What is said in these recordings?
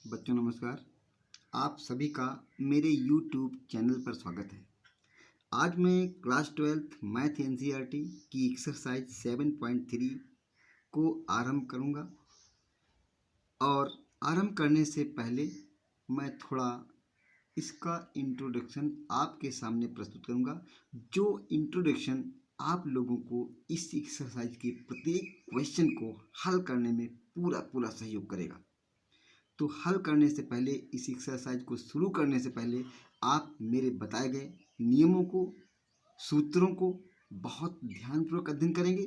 बच्चों नमस्कार। आप सभी का मेरे YouTube चैनल पर स्वागत है। आज मैं क्लास 12th मैथ एनसीईआरटी की एक्सरसाइज 7.3 को आरंभ करूंगा और आरंभ करने से पहले मैं थोड़ा इसका इंट्रोडक्शन आपके सामने प्रस्तुत करूंगा, जो इंट्रोडक्शन आप लोगों को इस एक्सरसाइज के प्रत्येक क्वेश्चन को हल करने में पूरा सहयोग करेगा। तो हल करने से पहले, इस एक्सरसाइज को शुरू करने से पहले आप मेरे बताए गए नियमों को, सूत्रों को बहुत ध्यानपूर्वक अध्ययन करेंगे।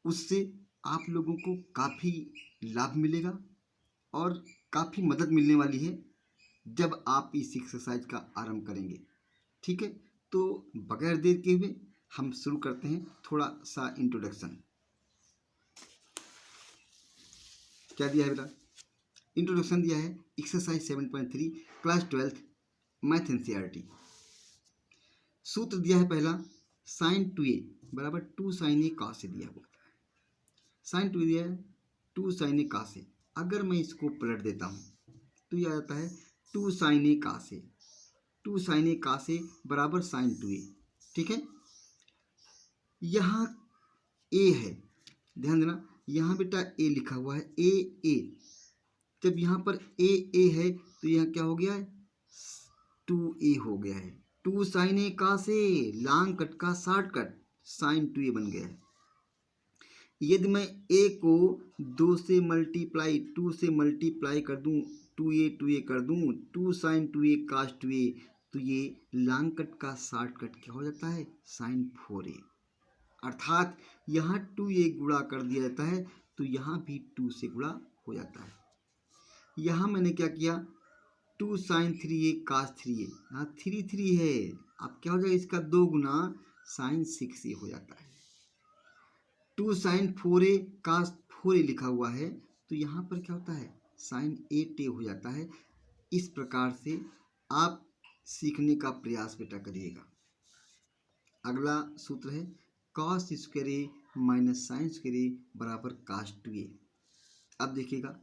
उससे आप लोगों को काफ़ी लाभ मिलेगा और काफ़ी मदद मिलने वाली है जब आप इस एक्सरसाइज का आरंभ करेंगे। ठीक है, तो बगैर देर के हुए हम शुरू करते हैं। थोड़ा सा इंट्रोडक्शन क्या दिया है बेटा? इंट्रोडक्शन दिया है exercise 7.3 class 12th math NCERT. सूत्र दिया है पहला, साइन 2a बराबर 2 साइन ए कॉस से दिया हुआ है। साइन 2 दिया है 2 साइन ए कॉस से। अगर मैं इसको पलट देता हूँ तो यह आ जाता है 2 साइन ए कॉस से। 2 साइन ए कॉस से बराबर साइन 2a। ठीक है, यहाँ a है, ध्यान देना, यहाँ बेटा a लिखा हुआ है, a। जब यहाँ पर a है तो यहाँ क्या हो गया है? 2a हो गया है। 2 साइन ए का से लॉन्ग कट का शॉर्टकट साइन 2a बन गया है। यदि मैं a को 2 से मल्टीप्लाई कर दूं, 2a कर दूं, 2 साइन 2a cos 2a, तो ये लॉन्ग कट का शॉर्टकट क्या हो जाता है? Sign 4a। अर्थात यहाँ 2a गुणा कर दिया जाता है तो यहाँ भी 2 से गुणा हो जाता है। यहाँ मैंने क्या किया? 2 साइन 3a cos 3a, यहाँ 3 है, अब क्या हो जाएगा? इसका 2 गुना साइन 6a हो जाता है। 2 साइन 4a cos 4a लिखा हुआ है तो यहाँ पर क्या होता है? साइन 8a हो जाता है। इस प्रकार से आप सीखने का प्रयास बेटा करिएगा। अगला सूत्र है cos square A minus sign square A बराबर cos 2a। अब देखिएगा,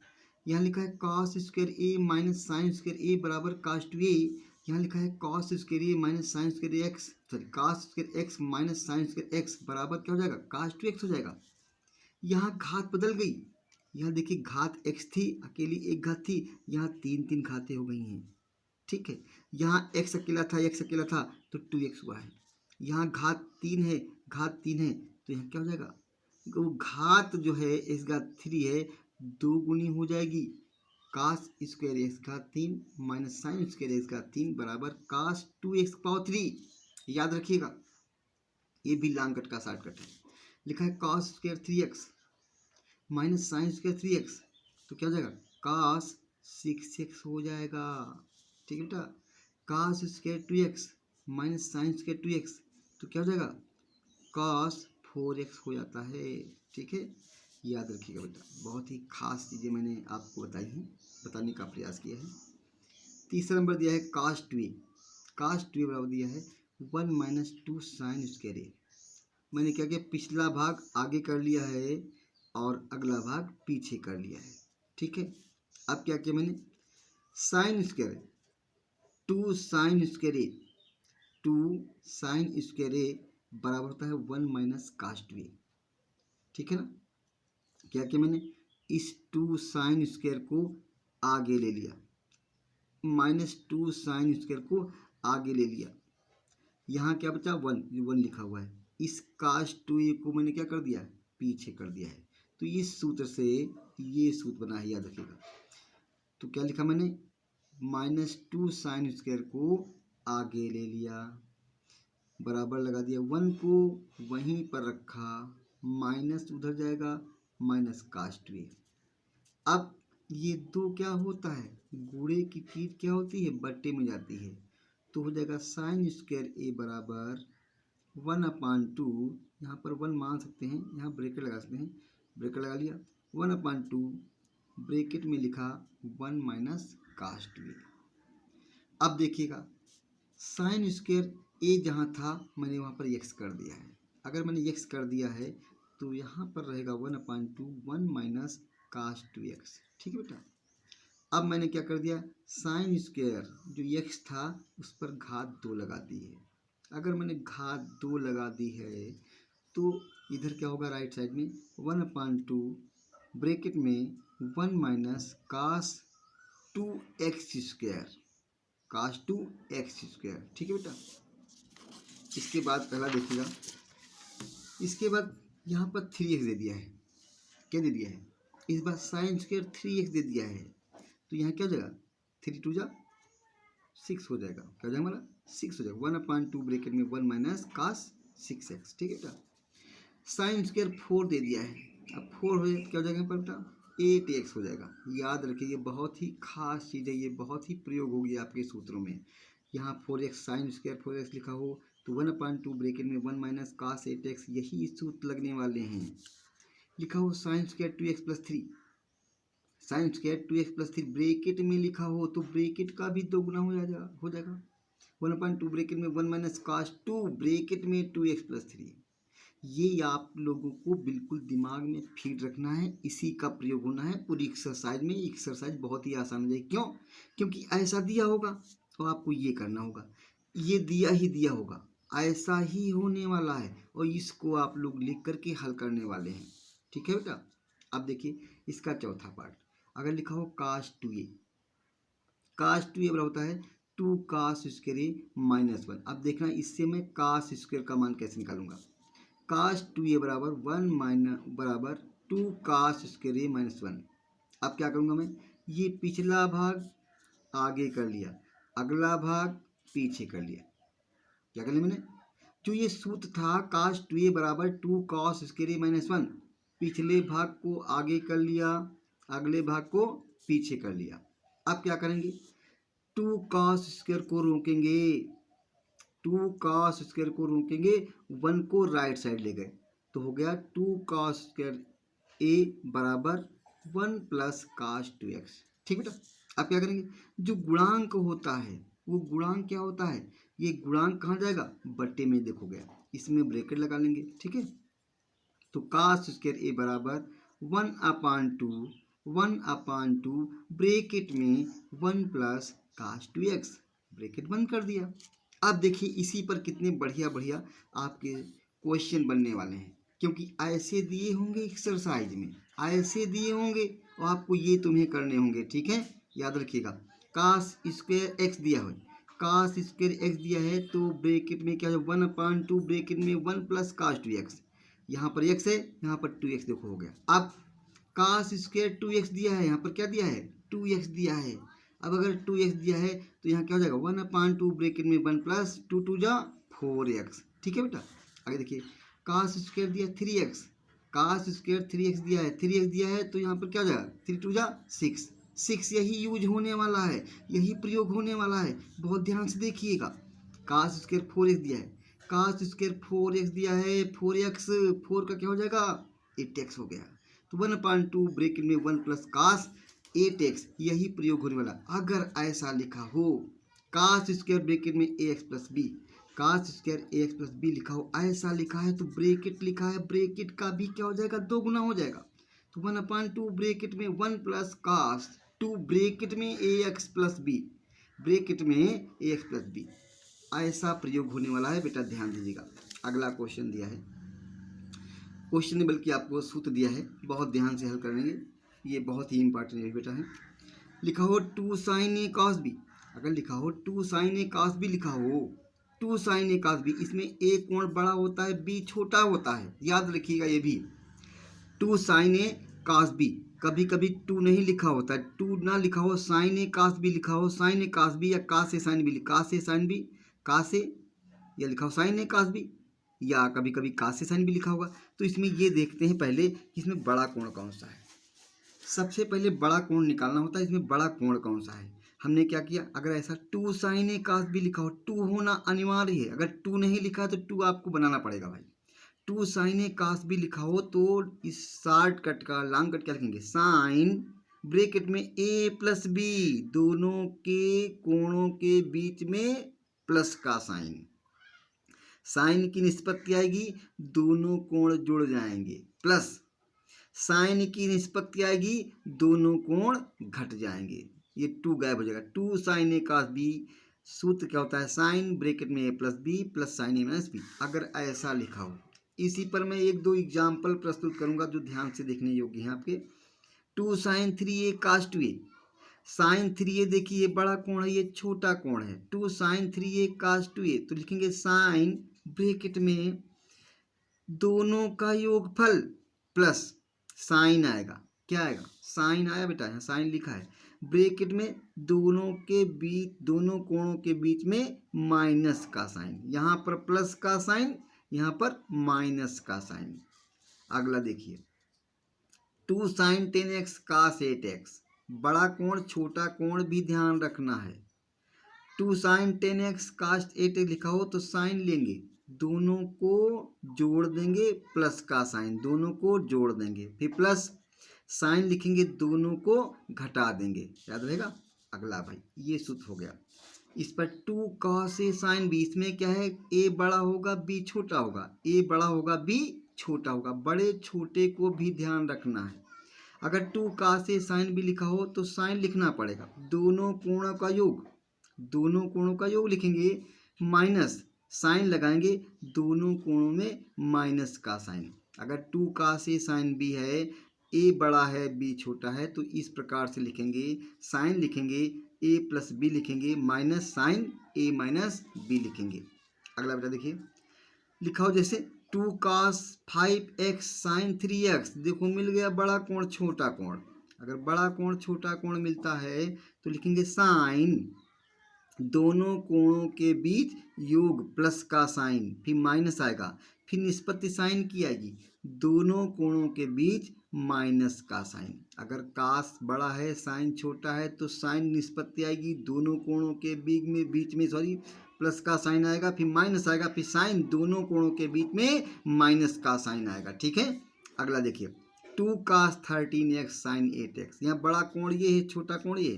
यहाँ लिखा है cos square A minus sign square A बराबर cos 2a। यहाँ लिखा है cos square A minus sign square x, sorry cos square x minus sign square x बराबर क्या हो जाएगा? cos 2x हो जाएगा। यहाँ घात बदल गई, यहाँ देखिए घात x थी, अकेली एक घात थी, यहाँ 3 घातें हो गई हैं। ठीक है, यहाँ x अकेला था तो 2x हुआ है। यहाँ घात 3 है, तो यहाँ क्या हो जाएगा? वो घात जो है x घात 3 है, 2 गुनी हो जाएगी। cos स्क्वायर एक्स घात 3 माइनस साइन स्क्वायर एक्स घात 3 बराबर cos 2x पावर 3। याद रखिएगा, ये भी लॉन्ग कट का शॉर्टकट है। लिखा है cos square 3x minus sine square 3x, तो क्या हो जाएगा? cos 6x हो जाएगा। ठीक है बेटा, cos square 2x minus sine square 2x, तो क्या हो जाएगा? cos 4x हो जाता है। ठीक है, याद रखिएगा बेटा, बहुत ही खास चीज़ें मैंने आपको बताई हैं, बताने का प्रयास किया है। तीसरा नंबर दिया है cos 2a। cos 2a बराबर दिया है 1 माइनस 2 साइन स्क्वायर ए। मैंने क्या किया? पिछला भाग आगे कर लिया है और अगला भाग पीछे कर लिया है। ठीक है, अब क्या किया मैंने? Sine square 2 sign square A, 2 sign square A बराबर होता है 1 माइनस cos 2a। ठीक है ना, क्या किया मैंने? इस 2 साइन स्क्वायर को आगे ले लिया, माइनस 2 साइन स्क्वायर को आगे ले लिया, यहाँ क्या बचा? 1 लिखा हुआ है। इस cos 2a को मैंने क्या कर दिया? पीछे कर दिया है। तो इस सूत्र से ये सूत्र बना है, याद रखिएगा। तो क्या लिखा मैंने? माइनस 2 साइन स्क्वायर को आगे ले लिया, बराबर लगा दिया, 1 को वहीं पर रखा, माइनस उधर जाएगा, माइनस cos 2a। अब ये दो क्या होता है? गुणे की चीज क्या होती है? बट्टे में जाती है। तो हो जाएगा साइन स्क्वायर ए बराबर 1/2, यहाँ पर 1 मान सकते हैं, यहाँ ब्रैकेट लगा सकते हैं, ब्रैकेट लगा लिया, 1/2 ब्रैकेट में लिखा 1 माइनस cos 2a। अब देखिएगा, साइन स्क्वायर ए जहाँ था मैंने वहाँ पर x कर दिया है। अगर मैंने x कर दिया है तो यहाँ पर रहेगा 1/2 1 माइनस cos 2x। ठीक है बेटा, अब मैंने क्या कर दिया, साइन स्क्वायर जो x था उस पर घात 2 लगा दी है। अगर मैंने घात 2 लगा दी है तो इधर क्या होगा, राइट साइड में 1/2 ब्रैकेट में 1 माइनस कास 2x², कास 2x²। ठीक है बेटा। इसके बाद पहला देखिएगा, इसके बाद यहाँ पर 3x दे दिया है। क्या दे दिया है, इस बार साइन स्क्वायर 3x दे दिया है, तो यहाँ क्या हो जाएगा, 3 2 जा 6 हो जाएगा। क्या हो जाएगा हमारा, 6 हो जाएगा। 1/2 ब्रैकेट में 1 माइनस कास 6x। ठीक है बेटा। साइन स्क्वायर 4 दे दिया है, अब 4 हो जाए क्या हो जाएगा यहाँ पर बेटा, 8x हो जाएगा। याद रखिए ये बहुत ही खास चीज़ है, ये बहुत ही प्रयोग होगी आपके सूत्रों में। यहाँ 4x साइन स्क्वायर 4x लिखा हो तो 1/2 ब्रैकेट में 1 माइनस कास 8x, यही सूत्र लगने वाले हैं। लिखा हो sine square 2x+3, sine square 2x+3 bracket में लिखा हो तो ब्रैकेट का भी दोगुना हो जाएगा 1/2 ब्रैकेट में 1 माइनस कास 2 ब्रैकेट में 2x+3। ये आप लोगों को बिल्कुल दिमाग में फीड रखना है, इसी का प्रयोग होना है पूरी एक्सरसाइज में। एक्सरसाइज बहुत ही आसान हो जाएगी। क्यों, क्योंकि ऐसा दिया होगा और आपको ये करना होगा, ये दिया ही दिया होगा, ऐसा ही होने वाला है और इसको आप लोग लिख करके हल करने वाले हैं। ठीक है बेटा। अब देखिए इसका चौथा पार्ट, अगर लिखा हो कास 2a, कास 2a बराबर होता है 2 कास स्क्वायर a -1। अब देखना इससे मैं कास स्क्वायर का मान कैसे निकालूंगा। कास 2a बराबर 2 कास स्क्वायर a -1। अब क्या करूँगा मैं, ये पिछला भाग आगे कर लिया, अगला भाग पीछे कर लिया। क्या कर लिया मैंने, जो ये सूत्र था कास 2a बराबर 2 कास स्क्वायर a -1, पिछले भाग को आगे कर लिया, अगले भाग को पीछे कर लिया। अब क्या करेंगे, 2 कास स्क्वायर को रोकेंगे, 2 कास स्क्वायर को रोकेंगे, 1 को राइट साइड ले गए तो हो गया 2 कास स्क्वायर a बराबर 1 प्लस कास 2x। ठीक बेटा। अब क्या करेंगे, जो गुणांक होता है वो गुणांक क्या होता है, ये गुणांक कहाँ जाएगा, बट्टे में देखोगे, इसमें ब्रैकेट लगा लेंगे। ठीक है। तो कास स्क्वायर a बराबर 1/2 ब्रैकेट में 1 प्लस कास 2x, ब्रैकेट बंद कर दिया। अब देखिए इसी पर कितने बढ़िया बढ़िया आपके क्वेश्चन बनने वाले हैं, क्योंकि ऐसे दिए होंगे एक्सरसाइज में, ऐसे दिए होंगे और आपको ये तुम्हें करने होंगे। ठीक है, याद रखिएगा। कास स्क्वायर एक्स दिया है, कास स्क्वायर एक्स दिया है तो ब्रैकेट में क्या है 1/2 ब्रैकेट में 1 प्लस कास 2x, यहाँ पर x है, यहाँ पर 2x देखो हो गया। अब कास स्क्वायर 2x दिया है, यहाँ पर क्या दिया है 2x दिया है। अब अगर 2x दिया है तो यहाँ क्या हो जाएगा 1/2 ब्रैकेट में 1 प्लस 2 2 जा 4x। ठीक है बेटा। आगे देखिए कास स्क्वायर दिया 3x, कास स्क्वायर 3x दिया है, 3x दिया है तो यहाँ पर क्या हो जाएगा 3 2 जा 6, 6 यही यूज होने वाला है, यही प्रयोग होने वाला है। बहुत ध्यान से देखिएगा। कास स्क्वायर 4x दिया है, कास स्क्वायर 4x दिया है, 4x 4 का क्या हो जाएगा 8x हो गया। तो 1/2 ब्रैकेट में 1 प्लस कास 8x, यही प्रयोग होने वाला। अगर ऐसा लिखा हो कास स्क्वायर ब्रैकेट में ax plus B, cos square ax plus B लिखा हो, ऐसा लिखा है तो ब्रैकेट लिखा है, ब्रैकेट का भी क्या हो जाएगा दोगुना हो जाएगा। तो 1/2 ब्रैकेट में 1 प्लस कास 2 ब्रैकेट में ax प्लस बी, ब्रैकेट में ax प्लस बी, ऐसा प्रयोग होने वाला है। बेटा ध्यान दीजिएगा। अगला क्वेश्चन दिया है, क्वेश्चन ने बल्कि आपको सूत्र दिया है, बहुत ध्यान से हल करेंगे, ये बहुत ही इंपॉर्टेंट है बेटा है। लिखा हो 2 साइन ए कॉस बी, अगर लिखा हो 2 साइन ए कॉस बी लिखा हो, 2 साइन ए कॉस बी, इसमें ए कोण बड़ा होता है बी छोटा होता है, याद रखिएगा ये भी। 2 साइन ए कॉस बी, कभी कभी 2 नहीं लिखा होता है, 2 ना लिखा हो साइन ए कॉस बी लिखा हो, साइन ए कॉस बी या कास ए साइन बी, कास ए साइन बी, कास ए, या लिखा हो साइन ए कॉस बी, या कभी कभी कास ए साइन बी लिखा होगा। तो इसमें ये देखते हैं पहले कि इसमें बड़ा कोण कौन सा है। सबसे पहले बड़ा कोण निकालना होता है, इसमें बड़ा कोण कौन सा है। हमने क्या किया, अगर ऐसा 2 साइन ए कास बी लिखा हो, 2 होना अनिवार्य है, अगर 2 नहीं लिखा है तो 2 आपको बनाना पड़ेगा भाई। 2 साइन ए कास बी लिखा हो तो इस शॉर्ट कट का लॉन्ग कट क्या लिखेंगे, साइन ब्रैकेट में ए प्लस बी, दोनों के कोणों के बीच में प्लस का साइन, साइन की निष्पत्ति आएगी, दोनों कोण जुड़ जाएंगे, प्लस साइन की निष्पत्ति आएगी, दोनों कोण घट जाएंगे। ये टू गायब हो जाएगा। Two sin A cos B, सूत्र क्या होता है, साइन ब्रैकेट में A plus B plus sin A minus B. अगर ऐसा लिखा हो, इसी पर मैं एक दो एग्जाम्पल प्रस्तुत करूंगा जो ध्यान से देखने योग्य हैं आपके। Two sine three A cos two A, sine three A देखिए ये बड़ा कोण है, ये छोटा कोण है। Two sine three A cos two A, तो लिखेंगे साइन ब्रैकेट में दोनों का योगफल प्लस साइन आएगा, क्या आएगा, साइन आया बेटा, यहाँ साइन लिखा है, ब्रैकेट में दोनों के बीच, दोनों कोणों के बीच में माइनस का साइन, यहाँ पर प्लस का साइन, यहाँ पर माइनस का साइन। अगला देखिए, to sign 10x cos 8x, बड़ा कोण छोटा कोण भी ध्यान रखना है। टू साइन 10x कास 8x लिखा हो तो साइन लेंगे, दोनों को जोड़ देंगे, प्लस का साइन, दोनों को जोड़ देंगे, फिर प्लस साइन लिखेंगे, दोनों को घटा देंगे, याद रहेगा। अगला भाई ये सूत्र हो गया। इस पर two cos A sin B, इसमें क्या है, ए बड़ा होगा बी छोटा होगा, ए बड़ा होगा बी छोटा होगा, बड़े छोटे को भी ध्यान रखना है। अगर two cos A sin B लिखा हो तो साइन लिखना पड़ेगा, दोनों कोणों का योग, दोनों कोणों का योग लिखेंगे, माइनस साइन लगाएंगे, दोनों कोणों में माइनस का साइन। अगर two cos A sin B है, ए बड़ा है बी छोटा है, तो इस प्रकार से लिखेंगे, साइन लिखेंगे, ए प्लस बी लिखेंगे, minus sign A minus B लिखेंगे। अगला बेटा देखिए, लिखा हो जैसे to cos 5x sign 3x, देखो मिल गया बड़ा कोण छोटा कोण। अगर बड़ा कोण छोटा कोण मिलता है तो लिखेंगे साइन दोनों कोणों के बीच योग प्लस का साइन, फिर माइनस आएगा, फिर निष्पत्ति साइन की आएगी, दोनों कोणों के बीच माइनस का साइन। अगर कास बड़ा है साइन छोटा है तो साइन निष्पत्ति आएगी, दोनों कोणों के बीच में प्लस का साइन आएगा, फिर माइनस आएगा, फिर साइन दोनों कोणों के बीच में माइनस का साइन आएगा, ठीक है। अगला देखिए, two cos 13x sign 8x, यहाँ बड़ा कोण ये है, छोटा कोण ये,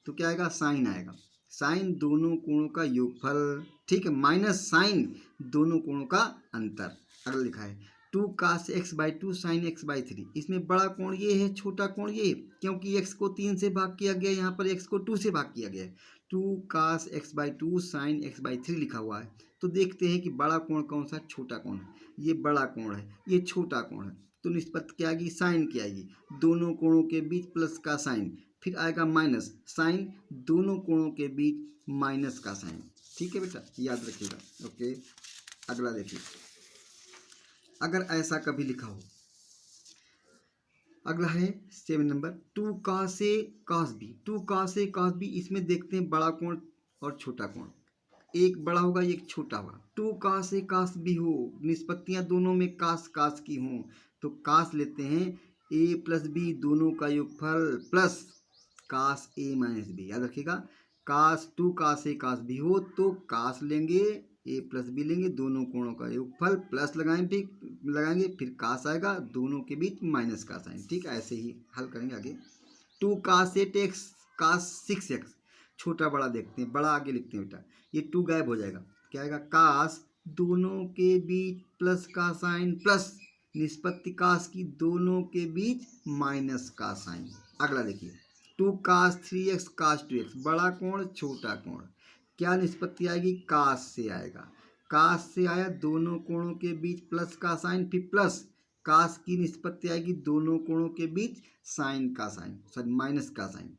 तो क्या आएगा, साइन आएगा, साइन दोनों कोणों का योगफल, ठीक है, माइनस साइन दोनों कोणों का अंतर। अगला लिखा है two cos x/2 sign x/3, इसमें बड़ा कोण ये है, छोटा कोण ये है, क्योंकि x को 3 से भाग किया गया है, यहाँ पर x को 2 से भाग किया गया है। Two cos x/2 sign x/3 लिखा हुआ है, तो देखते हैं कि बड़ा कोण कौन सा, छोटा कोण है, ये बड़ा कोण है, ये छोटा कोण है, तो निष्पत्ति क्या आएगी, साइन की आएगी, दोनों कोणों के बीच प्लस का साइन, फिर आएगा माइनस साइन दोनों कोणों के बीच माइनस का साइन, ठीक है बेटा, याद रखिएगा। ओके, अगला देखिए, अगर ऐसा कभी लिखा हो, अगला है 7 नंबर, two cos A cos B, two cos A cos B, इसमें देखते हैं बड़ा कोण और छोटा कोण, एक बड़ा होगा एक छोटा होगा। To cos A cos B हो, निष्पत्तियां दोनों में कास कास की हों, तो कास लेते हैं, ए प्लस बी दोनों का योगफल प्लस कास ए माइनस बी, याद रखिएगा। कास to cos A cos B हो तो कास लेंगे, ए प्लस बी लेंगे, दोनों कोणों का योगफल प्लस लगाएंगे, फिर कास आएगा, दोनों के बीच माइनस का साइन, ठीक है। ऐसे ही हल करेंगे आगे। टू कास 8x कास 6x, छोटा बड़ा देखते हैं, बड़ा आगे लिखते हैं बेटा, ये टू गायब हो जाएगा, क्या आएगा, कास दोनों के बीच प्लस का साइन प्लस निष्पत्ति कास की दोनों के बीच माइनस का साइन। अगला देखिए, टू कास 3x कास 2x, बड़ा कोण छोटा कोण, क्या निष्पत्ति आएगी, कास से आएगा, कास से आया, दोनों कोणों के बीच प्लस का साइन, फिर प्लस कास की निष्पत्ति आएगी, दोनों कोणों के बीच साइन का साइन, सॉरी माइनस का साइन,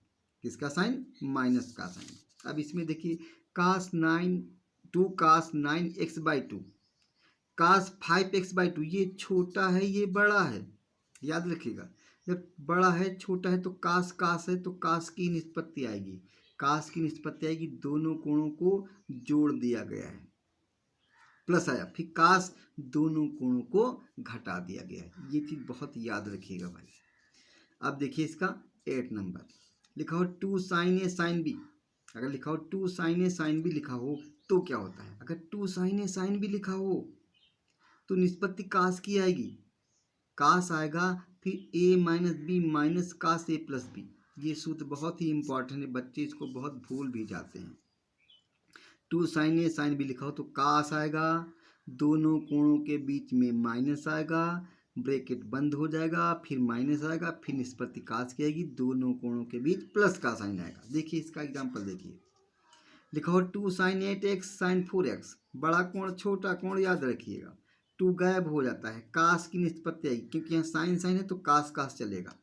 किसका साइन, माइनस का साइन। अब इसमें देखिए, कास 9 टू कास 9x/2 कास 5x/2, ये छोटा है ये बड़ा है, याद रखिएगा, जब बड़ा है छोटा है तो कास कास है, तो कास की निष्पत्ति आएगी, कास की निष्पत्ति आएगी, दोनों कोणों को जोड़ दिया गया है, प्लस आया, फिर कास दोनों कोणों को घटा दिया गया है, ये चीज़ बहुत याद रखिएगा भाई। अब देखिए इसका 8 नंबर, लिखा हो two sin A sin B, अगर लिखा हो two sin A sin B लिखा हो तो क्या होता है, अगर two sin A sin B लिखा हो तो निष्पत्ति कास की आएगी, कास आएगा, फिर ए माइनस बी माइनस कास ए प्लस बी, ये सूत्र बहुत ही इंपॉर्टेंट है, बच्चे इसको बहुत भूल भी जाते हैं। Two sin A sin B लिखा हो तो कास आएगा, दोनों कोणों के बीच में माइनस आएगा, ब्रैकेट बंद हो जाएगा, फिर माइनस आएगा, फिर निष्पत्ति काश की आएगी, दोनों कोणों के बीच प्लस का साइन आएगा। देखिए इसका एग्जाम्पल देखिए, लिखा हो 2 sin 8x sin 4x, बड़ा कोण छोटा कोण याद रखिएगा। 2 गायब हो जाता है, काश की निष्पत्ति आएगी, क्योंकि यहाँ साइन साइन है तो काश काश चलेगा,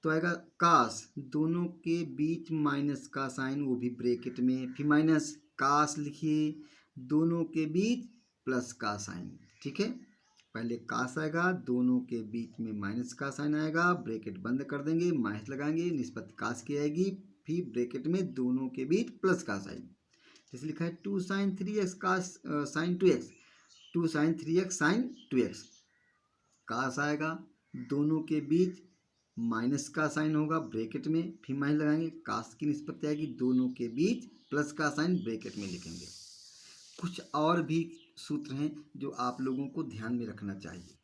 तो आएगा काश, दोनों के बीच माइनस का साइन, वो भी ब्रैकेट में, फिर माइनस काश लिखिए, दोनों के बीच प्लस का साइन। ठीक है, पहले काश आएगा, दोनों के बीच में माइनस का साइन आएगा, ब्रैकेट बंद कर देंगे, माइनस लगाएंगे, निष्पत्ति काश की आएगी, फिर ब्रैकेट में दोनों के बीच प्लस का साइन। जैसे लिखा है 2 sin 3x काश sign 2x, 2 sin 3x sign 2x, काश आएगा, दोनों के बीच माइनस का साइन होगा ब्रैकेट में, फिर माइनस लगाएंगे, काश की निष्पत्ति आएगी, दोनों के बीच प्लस का साइन ब्रैकेट में लिखेंगे। कुछ और भी सूत्र हैं जो आप लोगों को ध्यान में रखना चाहिए।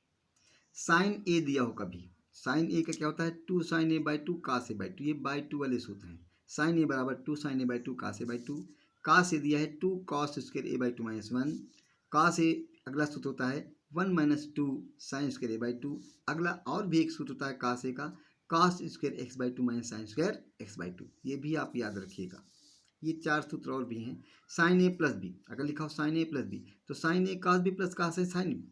साइन ए दिया हो कभी, साइन ए का क्या होता है 2 sin a by 2 cos a by 2, ये बाई 2 वाले सूत्र हैं। साइन ए बराबर 2 sin a by 2 cos a by 2, कास ए दिया है 2 cos square a by 2 minus 1, कास ए अगला सूत्र होता है 1 minus 2 sin square a by 2, अगला और भी एक सूत्र होता है कास ए का, cos square x by 2 minus sign square x by 2, ये भी आप याद रखिएगा। ये 4 सूत्र और भी हैं। साइन ए प्लस बी, अगर लिखा हो साइन ए प्लस बी तो sign A cos B plus cos A sin B,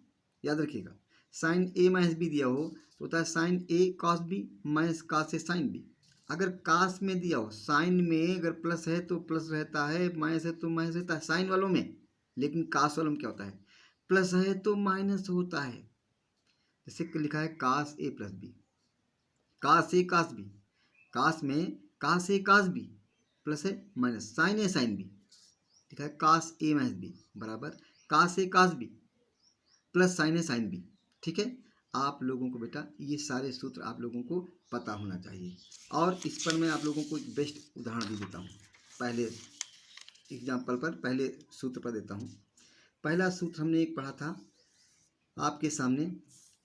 याद रखिएगा। साइन ए माइनस बी दिया हो तो होता है sign A cos B minus cos A sin B. अगर कास में दिया हो, साइन में अगर प्लस है तो प्लस रहता है, माइनस है तो माइनस रहता है साइन वालों में, लेकिन कास वालों में क्या होता है, प्लस है तो माइनस होता है। जैसे लिखा है cos A plus B, cos A cos B, कास में कास ए कास बी प्लस है minus sign A sin B, लिखा है कास ए माइनस बी बराबर कास A cos B plus sin A sin B. ठीक है, आप लोगों को बेटा ये सारे सूत्र आप लोगों को पता होना चाहिए, और इस पर मैं आप लोगों को एक बेस्ट उदाहरण भी देता हूँ। पहले एग्जाम्पल पर, पहले सूत्र पर देता हूँ। पहला सूत्र हमने एक पढ़ा था आपके सामने,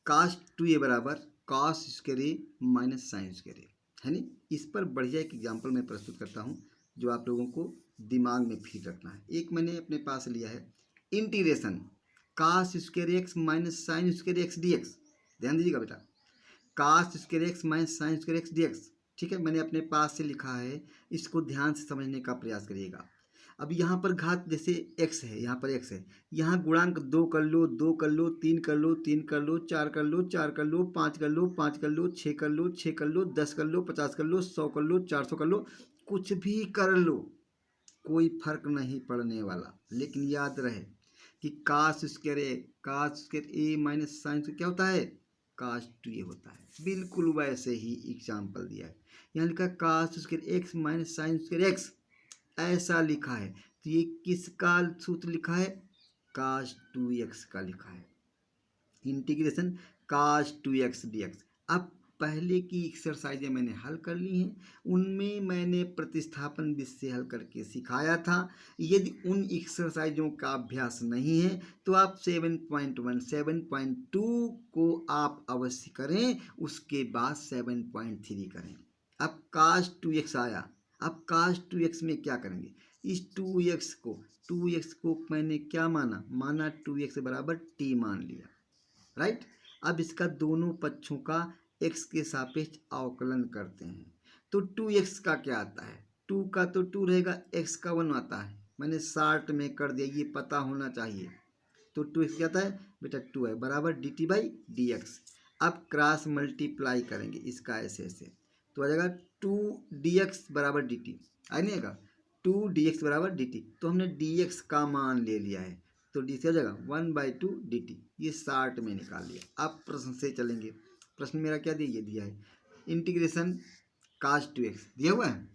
कास 2a बराबर कास square A minus sign square ए, है नी। इस पर बढ़िया एक एग्जाम्पल मैं प्रस्तुत करता हूँ जो आप लोगों को दिमाग में फिट रखना है। एक मैंने अपने पास लिया है integration cos square x minus sign square x d x, ध्यान दीजिएगा बेटा, cos square x minus sign square x d x. ठीक है, मैंने अपने पास से लिखा है, इसको ध्यान से समझने का प्रयास करिएगा। अब यहाँ पर घात जैसे x है, यहाँ पर x है, यहाँ गुणांक 2 कर लो, 2 कर लो, 3 कर लो, 3 कर लो, 4 कर लो, 4 कर लो, 5 कर लो, 5 कर लो, 6 कर लो, 6 कर लो, 10 कर लो, 50 कर लो, 100 कर लो, 400 कर लो, कुछ भी कर लो, कोई फर्क नहीं पड़ने वाला। लेकिन याद रहे कि कास square A minus sine square क्या होता है, कास 2a होता है। बिल्कुल वैसे ही एग्जाम्पल दिया है, यहाँ लिखा cos square x minus sign square x, ऐसा लिखा है, तो ये किसका सूत्र लिखा है, कास 2x का लिखा है, इंटीग्रेशन कास 2x dx। अब पहले की एक्सरसाइजें मैंने हल कर ली हैं, उनमें मैंने प्रतिस्थापन विधि से हल करके सिखाया था। यदि उन एक्सरसाइजों का अभ्यास नहीं है तो आप 7.1 7.2 को आप अवश्य करें, उसके बाद 7.3 करें। अब कास 2x आया, अब कास 2x में क्या करेंगे, इस 2x को मैंने क्या माना 2x बराबर t मान लिया, राइट। अब इसका दोनों पक्षों का x के सापेक्ष अवकलन करते हैं, तो 2x का क्या आता है, 2 का तो 2 रहेगा, x का 1 आता है, मैंने शार्ट में कर दिया, ये पता होना चाहिए। तो 2x क्या आता है बेटा 2 है बराबर dt बाई डी एक्स। अब क्रॉस मल्टीप्लाई करेंगे इसका ऐसे ऐसे, तो आ जाएगा 2 dx बराबर dt, आ नहीं आएगा 2 dx बराबर dt, तो हमने dx का मान ले लिया है, तो डी से हो जाएगा 1/2 dt, ये शार्ट में निकाल लिया। अब प्रश्न से चलेंगे, प्रश्न मेरा क्या दिया, ये दिया है इंटीग्रेशन कास 2x दिया हुआ है,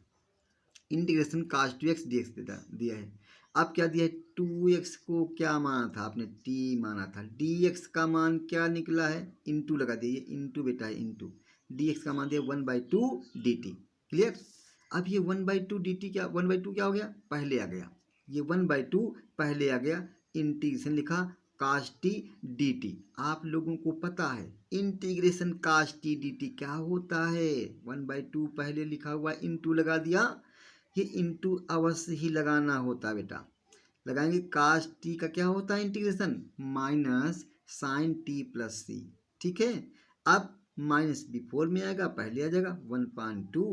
इंटीग्रेशन कास 2x dx दिया है। अब क्या दिया है, 2x को क्या माना था आपने, t माना था, dx का मान क्या निकला है, इंटू लगा दिया, ये इंटू बेटा है इंटू, dx का मान दिया 1/2 dt, क्लियर। अब ये 1/2 dt क्या, 1/2 क्या हो गया, पहले आ गया, ये 1/2 पहले आ गया, इंटीग्रेशन लिखा कास टी डी टी। आप लोगों को पता है इंटीग्रेशन कास टी डी टी क्या होता है, 1/2 पहले लिखा हुआ इंटू लगा दिया, ये इंटू अवश्य ही लगाना होता है बेटा, लगाएंगे। कास टी का क्या होता है integration, minus sine t plus c, ठीक है। अब माइनस बिफोर में आएगा, पहले आ जाएगा 1/2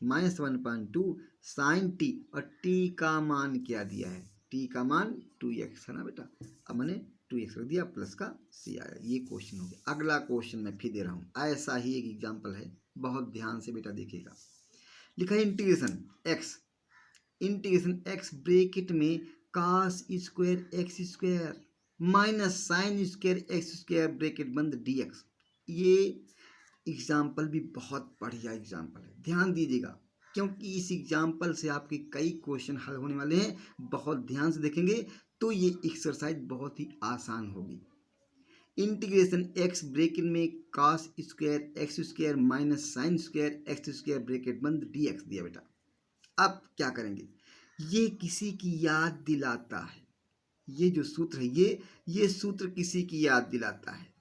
माइनस 1/2 साइन टी, और टी का मान क्या दिया है, टी का मान 2x है ना बेटा। अब मैंने 2x रख दिया, प्लस का c आया। ये क्वेश्चन हो गया। अगला क्वेश्चन मैं फिर दे रहा हूँ, ऐसा ही एक एग्जाम्पल है, बहुत ध्यान से बेटा देखिएगा। लिखा है इंटीग्रेशन x ब्रेकेट में cos square x square minus sign square x square bracket बंद dx। ये एग्जाम्पल भी बहुत बढ़िया एग्जाम्पल है, ध्यान दीजिएगा, क्योंकि इस एग्जाम्पल से आपके कई क्वेश्चन हल होने वाले हैं। बहुत ध्यान से देखेंगे तो ये एक्सरसाइज बहुत ही आसान होगी। इंटीग्रेशन x ब्रेकेट में cos square x square minus sign square x square bracket बंद dx दिया बेटा। अब क्या करेंगे, ये किसी की याद दिलाता है, ये जो सूत्र है ये सूत्र किसी की याद दिलाता है।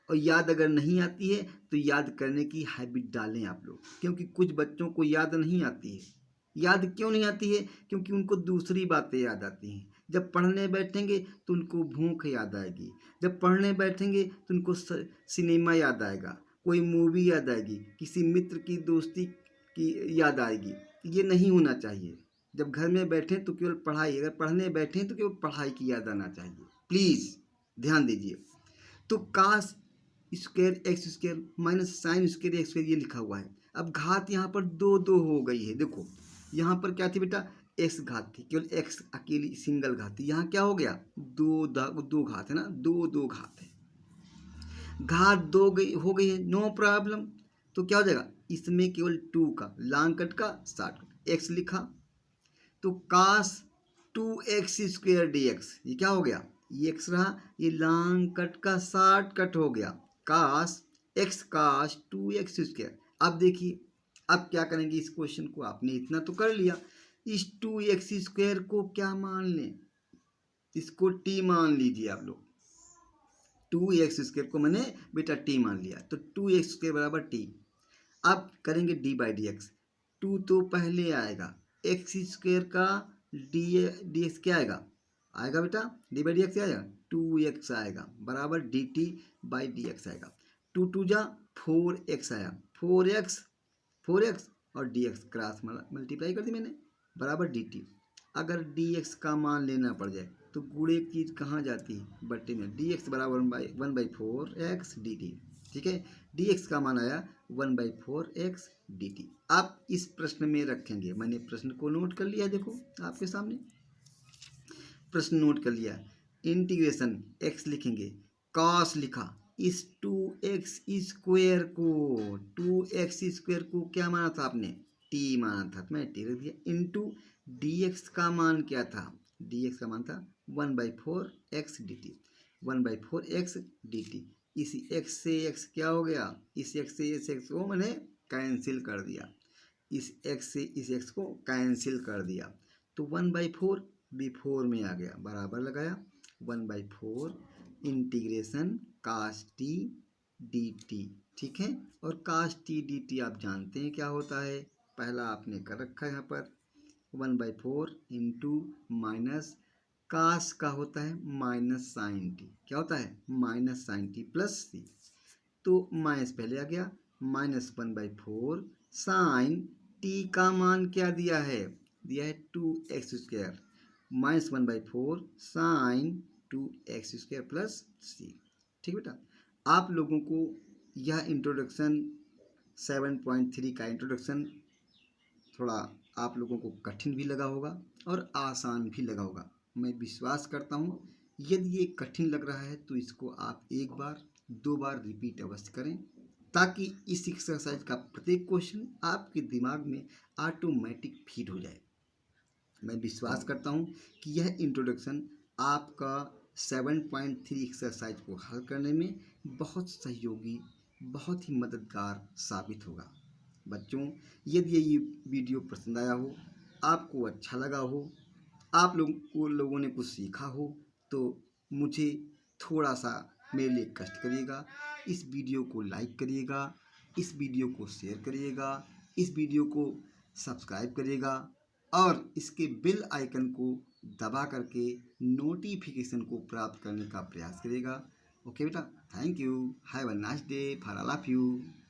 और याद अगर नहीं आती है तो याद करने की हैबिट डालें आप लोग, क्योंकि कुछ बच्चों को याद नहीं आती है। याद क्यों नहीं आती है, क्योंकि उनको दूसरी बातें याद आती हैं। जब पढ़ने बैठेंगे तो उनको भूख याद आएगी, जब पढ़ने बैठेंगे तो उनको सिनेमा याद आएगा, कोई मूवी याद आएगी, किसी मित्र की दोस्ती की याद आएगी। ये नहीं होना चाहिए। जब घर में बैठें तो केवल पढ़ाई, अगर पढ़ने बैठें तो केवल पढ़ाई की याद आना चाहिए। प्लीज़ ध्यान दीजिए। तो काश square x square minus sign square x square ये लिखा हुआ है। अब घात यहाँ पर दो दो हो गई है। देखो यहाँ पर क्या थी बेटा, एक्स घात थी, केवल एक्स अकेली सिंगल घात थी। यहाँ क्या हो गया, दो घात है ना, दो घात है, घात दो गई हो गई है, नो प्रॉब्लम। तो क्या हो जाएगा, इसमें केवल 2 का लॉन्ग कट का शॉर्ट कट एक्स लिखा, तो काश 2x स्क्वायर dx, ये क्या हो गया, ये x रहा, ये लॉन्ग कट का शॉर्ट कट हो गया, काश x काश 2x स्क्वायर। अब देखिए, अब क्या करेंगे, इस क्वेश्चन को आपने इतना तो कर लिया, इस 2x स्क्वायर को क्या मान लें, इसको t मान लीजिए आप लोग। 2x स्क्वायर को मैंने बेटा t मान लिया, तो 2x स्क्वायर बराबर t। अब करेंगे d बाई डी एक्स, 2 तो पहले आएगा, एक्स स्क्वायर का डी एक्स क्या आएगा, आएगा बेटा डी बाई डी एक्स आएगा, 2x आएगा बराबर D T by D x आएगा। 2 जा 4x आया, 4x और डी एक्स क्रॉस मल्टीप्लाई कर दी मैंने, बराबर डी टी। अगर डी एक्स का मान लेना पड़ जाए तो गुणे की चीज़ कहाँ जाती है, बट्टे में। डी एक्स बराबर 1/4x डी टी, ठीक है। डी एक्स का मान आया 1/4x डी टी। आप इस प्रश्न में रखेंगे, मैंने प्रश्न को नोट कर लिया, देखो आपके सामने प्रश्न नोट कर लिया। इंटीग्रेशन x लिखेंगे, कॉस लिखा, इस 2x स्क्वायर को क्या माना था आपने, t माना था, मैं t रख दिया, इंटू dx का मान क्या था, dx का मान था 1/4x dt, 1/4x dt। इसी x से x क्या हो गया, इस x से इस x को मैंने कैंसिल कर दिया, इस x से इस x को कैंसिल कर दिया, तो 1/4 बिफोर में आ गया, बराबर लगाया 1/4 इंटीग्रेशन कास टी डी टी, ठीक है। और कास टी डी टी आप जानते हैं क्या होता है, पहला आपने कर रखा है यहाँ पर 1/4 इंटू माइनस कास का होता है माइनस साइन टी, क्या होता है माइनस साइन टी प्लस सी, तो माइनस पहले आ गया, माइनस 1/4 साइन टी का मान क्या दिया है 2x square, minus 1/4 sine 2x square plus c, ठीक बेटा। आप लोगों को यह इंट्रोडक्शन 7.3 का इंट्रोडक्शन थोड़ा आप लोगों को कठिन भी लगा होगा और आसान भी लगा होगा। मैं विश्वास करता हूँ यदि ये कठिन लग रहा है तो इसको आप एक बार 2 बार रिपीट अवश्य करें, ताकि इस एक्सरसाइज का प्रत्येक क्वेश्चन आपके दिमाग में ऑटोमेटिक फीड हो जाए। मैं विश्वास करता हूँ कि यह इंट्रोडक्शन आपका 7.3 एक्सरसाइज को हल करने में बहुत सहयोगी, बहुत ही मददगार साबित होगा। बच्चों, यदि ये वीडियो पसंद आया हो, आपको अच्छा लगा हो, आप लोगों ने कुछ सीखा हो, तो मुझे थोड़ा सा मेरे लिए कष्ट करिएगा, इस वीडियो को लाइक करिएगा, इस वीडियो को शेयर करिएगा, इस वीडियो को सब्सक्राइब करिएगा और इसके बेल आइकन को दबा करके नोटिफिकेशन को प्राप्त करने का प्रयास करिएगा, ओके बेटा, thank you, have a nice day for all of you.